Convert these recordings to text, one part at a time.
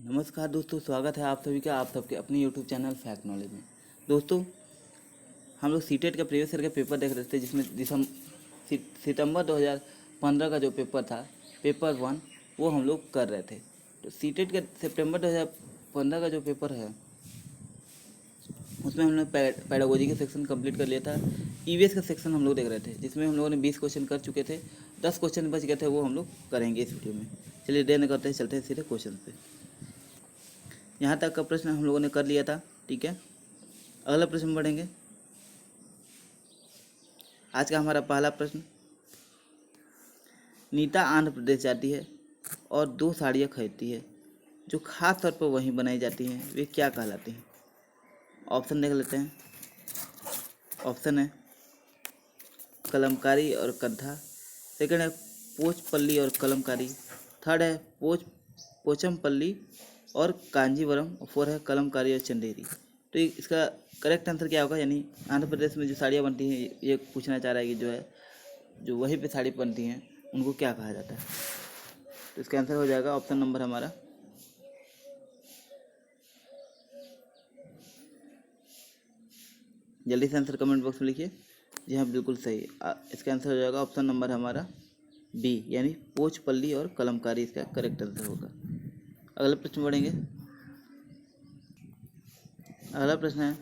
नमस्कार दोस्तों, स्वागत है आप सभी का आप सबके अपने यूट्यूब चैनल फैक्ट नॉलेज में। दोस्तों, हम लोग सीटेट का प्रीवियस ईयर का पेपर देख रहे थे, जिसमें सितंबर 2015 का जो पेपर था, पेपर 1, वो हम लोग कर रहे थे। तो सीटेट का सितंबर 2015 का जो पेपर है, उसमें हमने पैडागोजी का सेक्शन कंप्लीट कर लिया था। ईवीएस का सेक्शन हम लोग देख रहे थे, जिसमें हम लोगों ने 20 क्वेश्चन कर चुके थे। 10 क्वेश्चन बच गए थे, वो हम लोग करेंगे इस वीडियो में। चलिए देर न करते हैं, चलते हैं सीधे क्वेश्चन पे। यहाँ तक का प्रश्न हम लोगों ने कर लिया था, ठीक है। अगला प्रश्न बढ़ेंगे। आज का हमारा पहला प्रश्न, नीता आंध्र प्रदेश जाती है और 2 साड़ियाँ खरीदती है जो खास तौर पर वहीं बनाई जाती हैं, वे क्या कहलाती हैं? ऑप्शन देख लेते हैं। ऑप्शन है कलमकारी और कद्धा, सेकंड है पोचपल्ली और कलमकारी, थर्ड है पोचमपल्ली और कांजीवरम, और फोर्थ है कलमकारी और चंदेरी। तो इसका करेक्ट आंसर क्या होगा? यानी आंध्र प्रदेश में जो साड़ियाँ बनती हैं, ये पूछना चाह रहा है कि जो वहीं पे साड़ी बनती हैं, उनको क्या कहा जाता है? तो इसका आंसर हो जाएगा ऑप्शन नंबर हमारा, जल्दी से आंसर कमेंट बॉक्स में लिखिए। जी हाँ, बिल्कुल सही। इसका आंसर हो जाएगा ऑप्शन नंबर हमारा बी, यानी पोचपल्ली और कलमकारी इसका करेक्ट आंसर होगा। अगले प्रश्न बढ़ेंगे। अगला प्रश्न है,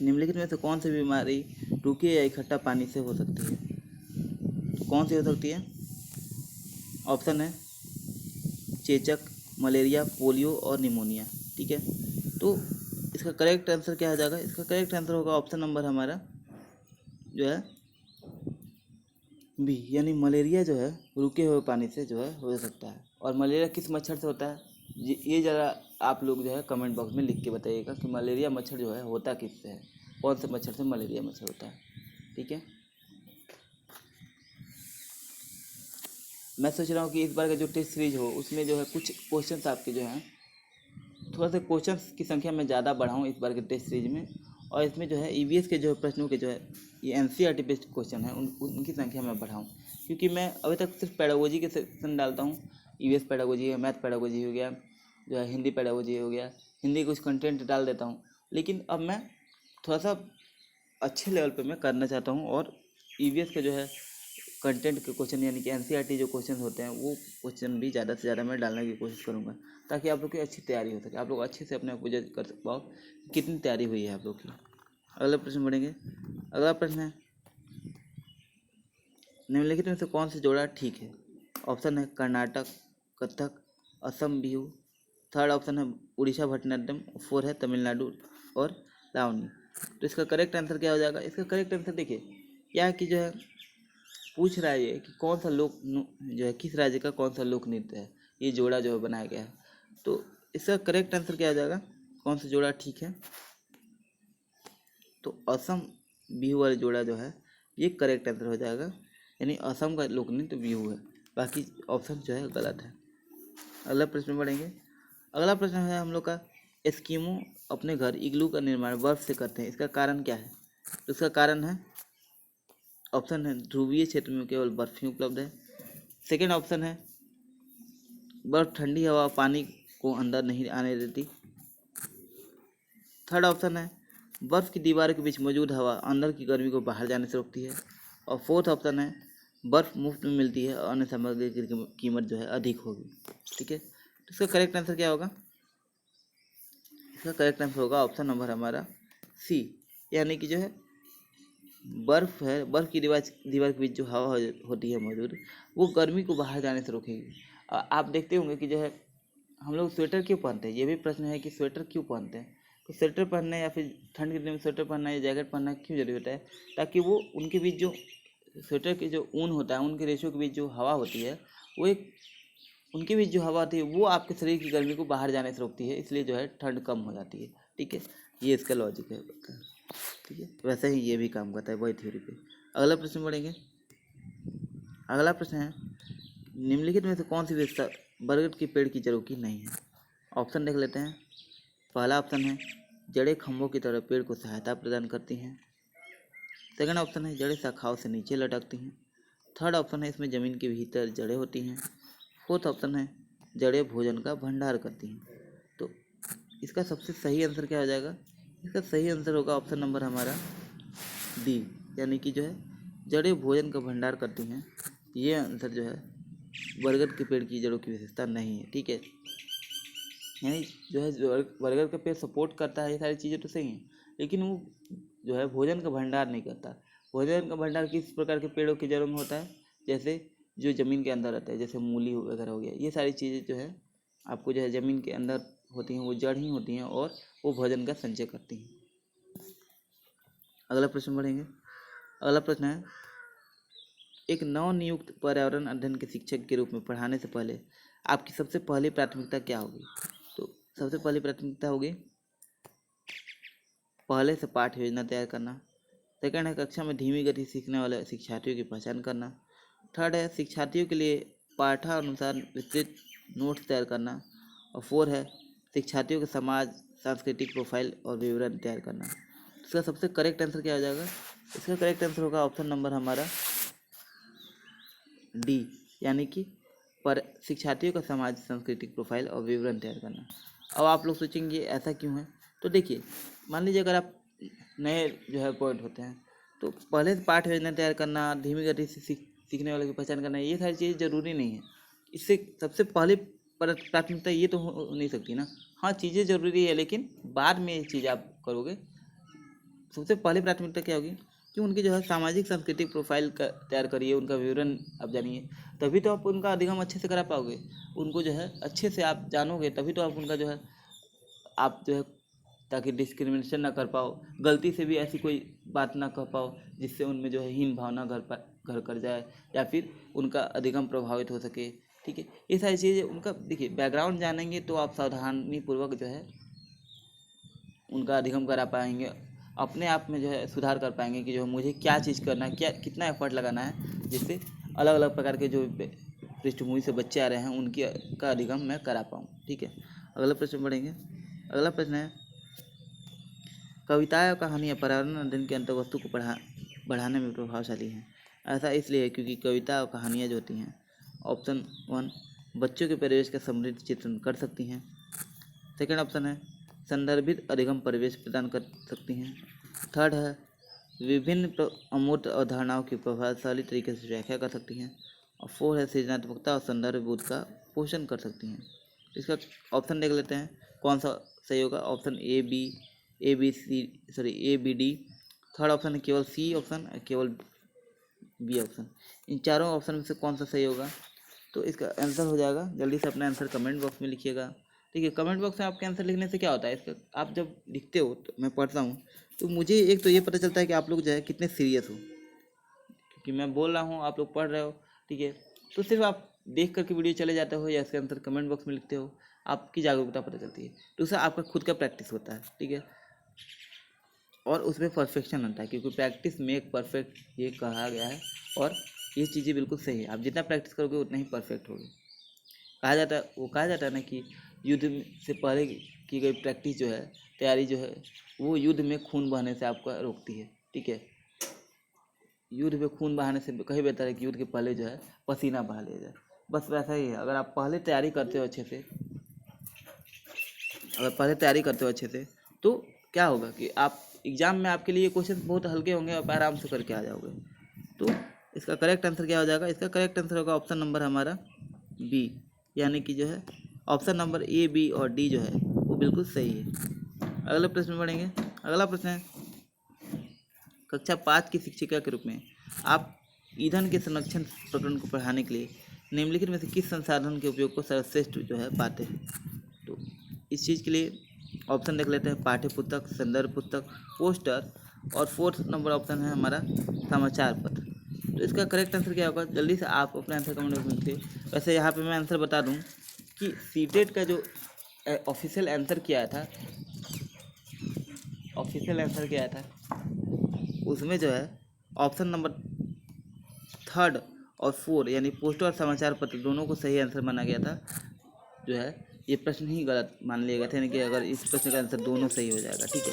निम्नलिखित में से कौन सी बीमारी रुके या इकट्ठा पानी से हो सकती है? तो कौन सी हो सकती है? ऑप्शन है चेचक, मलेरिया, पोलियो और निमोनिया, ठीक है। तो इसका करेक्ट आंसर क्या हो जाएगा? इसका करेक्ट आंसर होगा ऑप्शन नंबर हमारा जो है बी, यानी मलेरिया जो है रुके हुए पानी से जो है हो सकता है। और मलेरिया किस मच्छर से होता है, ये ज़रा आप लोग जो है कमेंट बॉक्स में लिख के बताइएगा कि मलेरिया मच्छर जो है होता किससे है, कौन से मच्छर से मलेरिया मच्छर होता है, ठीक है। मैं सोच रहा हूँ कि इस बार का जो टेस्ट सीरीज हो, उसमें जो है कुछ क्वेश्चंस आपके जो हैं, थोड़ा सा क्वेश्चंस की संख्या में ज़्यादा बढ़ाऊँ इस बार के टेस्ट सीरीज में। और इसमें जो है ईवीएस के जो प्रश्नों के जो है ये एनसीईआरटी बेस्ड क्वेश्चन है, उनकी संख्या में बढ़ाऊँ, क्योंकि मैं अभी तक सिर्फ पैडागोजी के सेक्शन डालता हूँ। ईवीएस पैडागोजी है, मैथ पैडागोजी हो गया, जो है हिंदी पैडागोजी हो गया, हिंदी कुछ कंटेंट डाल देता हूँ। लेकिन अब मैं थोड़ा सा अच्छे लेवल पे मैं करना चाहता हूँ, और ईवीएस के जो है कंटेंट के क्वेश्चन, यानी कि एनसीईआरटी जो क्वेश्चन होते हैं, वो क्वेश्चन भी ज़्यादा से ज़्यादा मैं डालने की कोशिश करूँगा, ताकि आप लोग की अच्छी तैयारी हो सके, आप लोग अच्छे से अपने आप को जज कर पाओ कितनी तैयारी हुई है आप लोग की। अगला प्रश्न बढ़ेंगे। अगला प्रश्न है, निम्नलिखित में से कौन सी जोड़ा ठीक है? ऑप्शन है कर्नाटक, कथक, असम बिहू, थर्ड ऑप्शन है उड़ीसा भरतनाट्यम, फोर्थ है तमिलनाडु और लावनी। तो इसका करेक्ट आंसर क्या हो जाएगा? इसका करेक्ट आंसर देखिए, क्या है कि जो है पूछ रहा है ये कि कौन सा जो है किस राज्य का कौन सा लोक नृत्य है, ये जोड़ा जो है बनाया गया है। तो इसका करेक्ट आंसर क्या हो जाएगा? कौन सा जोड़ा ठीक है? तो असम बिहू वाला जोड़ा जो है ये करेक्ट आंसर हो जाएगा, यानी असम का लोक नृत्य बिहू है, बाकी ऑप्शन जो है गलत है। अगला प्रश्न बढ़ेंगे। अगला प्रश्न है हम लोग का, एस्किमो अपने घर इग्लू का निर्माण बर्फ से करते हैं, इसका कारण क्या है? तो इसका कारण है, ऑप्शन है ध्रुवीय क्षेत्र में केवल बर्फ ही उपलब्ध है, सेकेंड ऑप्शन है बर्फ ठंडी हवा पानी को अंदर नहीं आने देती, थर्ड ऑप्शन है बर्फ की दीवारों के बीच मौजूद हवा अंदर की गर्मी को बाहर जाने से रोकती है, और फोर्थ ऑप्शन है बर्फ मुफ्त में मिलती है और अन्य सामग्री की कीमत जो है अधिक होगी, ठीक है। तो इसका करेक्ट आंसर क्या होगा? इसका करेक्ट आंसर होगा ऑप्शन नंबर हमारा सी, यानी कि जो है बर्फ है, बर्फ की दीवार के बीच जो हवा होती है मौजूद, वो गर्मी को बाहर जाने से रोकेगी। आप देखते होंगे कि जो है हम लोग स्वेटर क्यों पहनते हैं, ये भी प्रश्न है कि स्वेटर क्यों पहनते हैं। तो स्वेटर पहनना या फिर ठंड के दिन में स्वेटर पहनना या जैकेट पहनना क्यों जरूरी होता है? ताकि वो उनके बीच जो स्वेटर के जो ऊन होता है, उनके रेशों के बीच जो हवा होती है, वो एक उनके बीच जो हवा होती है वो आपके शरीर की गर्मी को बाहर जाने से रोकती है, इसलिए जो है ठंड कम हो जाती है, ठीक है। ये इसका लॉजिक है, ठीक है। वैसे ही ये भी काम करता है वही थ्योरी पे। अगला प्रश्न बढ़ेंगे। अगला प्रश्न है, निम्नलिखित में से कौन सी विशेषता बरगद के पेड़ की जड़ों की नहीं है? ऑप्शन देख लेते हैं। पहला ऑप्शन है जड़ें खंभों की तरह पेड़ को सहायता प्रदान करती हैं, सेकंड ऑप्शन है जड़ें शाखाओं से नीचे लटकती हैं, थर्ड ऑप्शन है इसमें ज़मीन के भीतर जड़ें होती हैं, फोर्थ ऑप्शन है जड़ें भोजन का भंडार करती हैं। तो इसका सबसे सही आंसर क्या हो जाएगा? इसका सही आंसर होगा ऑप्शन नंबर हमारा डी, यानी कि जो है जड़ें भोजन का भंडार करती हैं। ये आंसर जो है बरगद के पेड़ की जड़ों की विशेषता नहीं है, ठीक है। यानी जो है बरगद का पेड़ सपोर्ट करता है, ये सारी चीज़ें तो सही हैं, लेकिन वो जो है भोजन का भंडार नहीं करता। भोजन का भंडार किस प्रकार के पेड़ों की जड़ों में होता है? जैसे जो ज़मीन के अंदर रहता है, जैसे मूली वगैरह हो गया, ये सारी चीज़ें जो है आपको जो है ज़मीन के अंदर होती हैं, वो जड़ ही होती हैं और वो भोजन का संचय करती हैं। अगला प्रश्न पढ़ेंगे। अगला प्रश्न है, एक नवनियुक्त पर्यावरण अध्ययन के शिक्षक के रूप में पढ़ाने से पहले आपकी सबसे पहली प्राथमिकता क्या होगी? तो सबसे पहली प्राथमिकता होगी पहले से पाठ योजना तैयार करना। सेकंड है कक्षा में धीमी गति सीखने वाले शिक्षार्थियों की पहचान करना। थर्ड है शिक्षार्थियों के लिए पाठानुसार विस्तृत नोट्स तैयार करना। और फोर है शिक्षार्थियों के समाज सांस्कृतिक प्रोफाइल और विवरण तैयार करना। इसका सबसे करेक्ट आंसर क्या हो जाएगा? इसका करेक्ट आंसर होगा ऑप्शन नंबर हमारा डी, यानी कि पर शिक्षार्थियों का समाज सांस्कृतिक प्रोफाइल और विवरण तैयार करना। अब आप लोग सोचेंगे ऐसा क्यों है? तो देखिए, मान लीजिए अगर आप नए जो है पॉइंट होते हैं तो पहले से पाठ योजना तैयार करना, धीमी गति से सीखने वाले की पहचान करना, ये सारी चीज़ें ज़रूरी नहीं है। इससे सबसे पहले प्राथमिकता ये तो हो नहीं सकती ना। हाँ, चीज़ें ज़रूरी है, लेकिन बाद में ये चीज़ आप करोगे। सबसे पहली प्राथमिकता क्या होगी कि उनकी जो है सामाजिक सांस्कृतिक प्रोफाइल का तैयार करिए, उनका विवरण आप जानिए, तभी तो आप उनका अधिगम अच्छे से करा पाओगे। उनको जो है अच्छे से आप जानोगे, तभी तो आप उनका जो है आप जो है ताकि डिस्क्रिमिनेशन ना कर पाओ, गलती से भी ऐसी कोई बात ना कह पाओ जिससे उनमें जो है हीन भावना घर कर जाए या फिर उनका अधिगम प्रभावित हो सके, ठीक है। ये सारी चीज़ें उनका देखिए बैकग्राउंड जानेंगे तो आप सावधानीपूर्वक जो है उनका अधिगम करा पाएंगे, अपने आप में जो है सुधार कर पाएंगे कि जो मुझे क्या चीज़ करना है, क्या कितना एफर्ट लगाना है, जिससे अलग अलग प्रकार के जो पृष्ठभूमि से बच्चे आ रहे हैं उनकी का अधिगम मैं करा पाऊँ, ठीक है। अगला प्रश्न पढ़ेंगे। अगला प्रश्न है, कविताएं और कहानियाँ पर्यावरण अध्ययन के अंतर्वस्तु को बढ़ाने में प्रभावशाली हैं। ऐसा इसलिए है क्योंकि कविता और कहानियाँ जो होती हैं, ऑप्शन 1 बच्चों के परिवेश का समृद्ध चित्रण कर सकती हैं। सेकंड ऑप्शन है संदर्भित अधिगम परिवेश प्रदान कर सकती हैं। थर्ड है विभिन्न अमूर्त अवधारणाओं की प्रभावशाली तरीके से व्याख्या कर सकती हैं। और फोर्थ है सृजनात्मकता और संदर्भ बोध का पोषण कर सकती हैं। इसका ऑप्शन देख लेते हैं कौन सा सही होगा। Option A B D. Third option है केवल सी ऑप्शन, केवल बी ऑप्शन। इन चारों ऑप्शन में से कौन सा सही होगा? तो इसका आंसर हो जाएगा, जल्दी से अपना आंसर कमेंट बॉक्स में लिखिएगा। ठीक है, कमेंट बॉक्स में आपके आंसर लिखने से क्या होता है, इसका आप जब लिखते हो तो मैं पढ़ता हूँ तो मुझे एक तो ये पता चलता है कि आप लोग जो है कितने सीरियस हो, क्योंकि मैं बोल रहा हूँ आप लोग पढ़ रहे हो, ठीक है। तो सिर्फ आप देख करके वीडियो चले जाते हो या इसके आंसर कमेंट बॉक्स में लिखते हो, आपकी जागरूकता पता चलती है। दूसरा आपका खुद का प्रैक्टिस होता है, ठीक है, और उसमें परफेक्शन आता है, क्योंकि प्रैक्टिस मेक परफेक्ट ये कहा गया है और ये चीज़ें बिल्कुल सही है। आप जितना प्रैक्टिस करोगे उतना ही परफेक्ट होगे। कहा जाता है ना कि युद्ध से पहले की गई प्रैक्टिस जो है, तैयारी जो है, वो युद्ध में खून बहने से आपका रोकती है, ठीक है। युद्ध में खून बहाने से कहीं बेहतर है कि युद्ध के पहले जो है पसीना बहा लिया जाए। बस वैसा ही है, अगर आप पहले तैयारी करते हो अच्छे से, तो क्या होगा कि आप एग्ज़ाम में आपके लिए क्वेश्चन बहुत हल्के होंगे, आप आराम से करके आ जाओगे। तो इसका करेक्ट आंसर क्या हो जाएगा? इसका करेक्ट आंसर होगा ऑप्शन नंबर हमारा बी, यानी कि जो है ऑप्शन नंबर ए, बी और डी जो है वो बिल्कुल सही है। अगले प्रश्न पढ़ेंगे। अगला प्रश्न है, कक्षा 5 की शिक्षिका के रूप में आप ईंधन के संरक्षण प्रकरण को पढ़ाने के लिए निम्नलिखित में से किस संसाधन के उपयोग को सर्वश्रेष्ठ जो है पाते हैं? तो इस चीज़ के लिए ऑप्शन देख लेते हैं, पाठ्य पुस्तक, संदर्भ पुस्तक, पोस्टर, और फोर्थ नंबर ऑप्शन है हमारा समाचार पत्र। तो इसका करेक्ट आंसर क्या होगा? जल्दी से आप अपना आंसर कमेंट में लिखिए। वैसे यहाँ पे मैं आंसर बता दूँ कि सीटेट का जो ऑफिशियल आंसर किया था, उसमें जो है ऑप्शन नंबर 3 और 4 यानी पोस्टर और समाचार पत्र दोनों को सही आंसर माना गया था। जो है ये प्रश्न ही गलत मान लिया गया था, यानी कि अगर इस प्रश्न का आंसर दोनों सही हो जाएगा, ठीक है।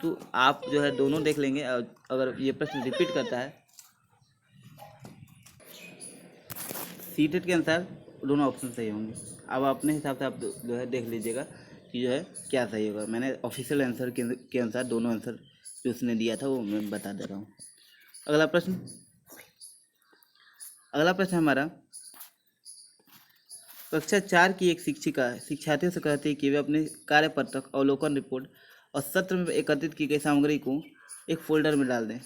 तो आप जो है दोनों देख लेंगे, अगर ये प्रश्न रिपीट करता है सीटेट के अनुसार दोनों ऑप्शन सही होंगे। अब अपने हिसाब से आप जो है देख लीजिएगा कि जो है क्या सही होगा। मैंने ऑफिशियल आंसर के अनुसार दोनों आंसर जो उसने दिया था वो मैं बता दे रहा हूँ। अगला प्रश्न हमारा कक्षा 4 की एक शिक्षिका शिक्षार्थियों से कहती है कि वे अपने कार्यपत्रक, अवलोकन रिपोर्ट और सत्र में एकत्रित की गई सामग्री को एक फोल्डर में डाल दें।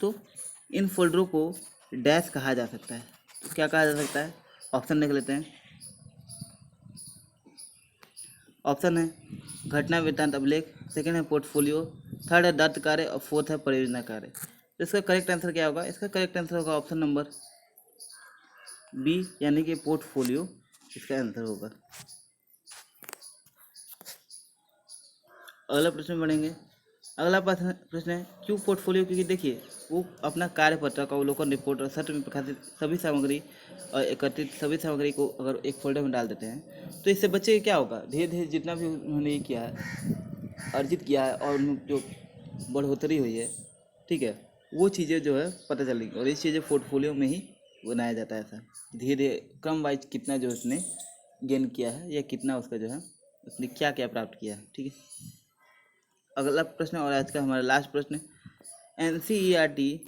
तो इन फोल्डरों को डैश कहा जा सकता है। तो क्या कहा जा सकता है? ऑप्शन देख लेते हैं। ऑप्शन है घटना वृत्तांत अभिलेख, सेकंड है पोर्टफोलियो, थर्ड है दत्त कार्य और फोर्थ है परियोजना कार्य। तो इसका करेक्ट आंसर क्या होगा? इसका करेक्ट आंसर होगा ऑप्शन नंबर बी, यानी कि पोर्टफोलियो इसका आंसर होगा। अगला प्रश्न बढ़ेंगे। अगला प्रश्न है क्यों पोर्टफोलियो? क्योंकि देखिए वो अपना कार्यपत्रक, अवलोकन रिपोर्ट और सत्र में प्रकाशित सभी सामग्री और एकत्रित सभी सामग्री को अगर एक फोल्डर में डाल देते हैं तो इससे बच्चे क्या होगा, धीरे धीरे जितना भी उन्होंने ये किया है, अर्जित किया है और जो बढ़ोतरी हुई है, ठीक है, वो चीज़ें जो है पता चलेंगी। और इस चीज़ें पोर्टफोलियो में ही बनाया जाता है। ऐसा धीरे धीरे क्रम वाइज कितना जो उसने गेन किया है या कितना उसका जो है उसने क्या क्या प्राप्त किया है। ठीक है, अगला प्रश्न और आज का हमारा लास्ट प्रश्न, NCERT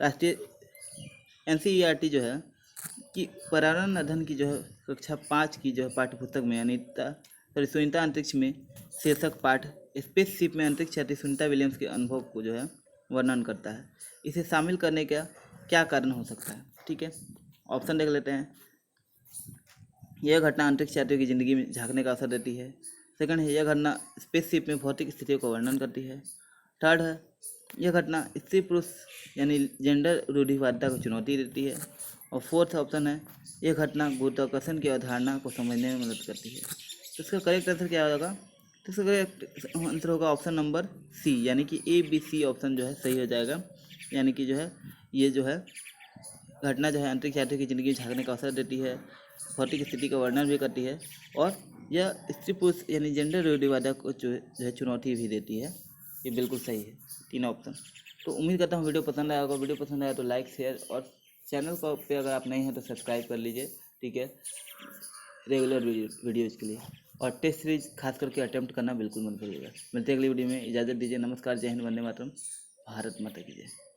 राष्ट्रीय NCERT जो है कि पर्यावरण अध्ययन की जो है कक्षा 5 की जो है पाठ्यपुस्तक में सुनीता अंतरिक्ष में शीर्षक पाठ स्पेसशिप में अंतरिक्ष यात्री सुनीता विलियम्स के अनुभव को जो है वर्णन करता है। इसे शामिल करने का क्या कारण हो सकता है? ठीक है, ऑप्शन देख लेते हैं। यह घटना अंतरिक्ष यात्रियों की ज़िंदगी में झांकने का अवसर देती है। सेकंड है, यह घटना स्पेसशिप में भौतिक स्थितियों का वर्णन करती है। थर्ड है, यह घटना स्त्री पुरुष यानी जेंडर रूढ़िवादिता को चुनौती देती है। और फोर्थ ऑप्शन है, यह घटना गुरुत्वाकर्षण की अवधारणा को समझने में मदद करती है। तो इसका करेक्ट आंसर क्या होगा? तो इसका करेक्ट आंसर होगा ऑप्शन नंबर सी, यानी कि ABC ऑप्शन जो है सही हो जाएगा। यानी कि जो है ये जो है घटना जो है अंतरिक्ष यात्रियों की ज़िंदगी में झांकने का अवसर देती है, भौतिक स्थिति का वर्णन भी करती है और यह स्त्री पुरुष यानी जेंडर रूढ़िवादिता को जो है चुनौती भी देती है। ये बिल्कुल सही है, तीनों ऑप्शन। तो उम्मीद करता हूँ वीडियो पसंद आया होगा। वीडियो पसंद आया तो लाइक, शेयर और चैनल पे अगर आप नए हैं तो सब्सक्राइब कर लीजिए। ठीक है, रेगुलर वीडियोज़ के लिए। और टेस्ट सीरीज खास करके अटेम्प्ट करना बिल्कुल मत भूलिएगा। मिलते हैं अगली वीडियो में, इजाज़त दीजिए। नमस्कार, जय हिंद, वंदे मातरम, भारत माता की जय।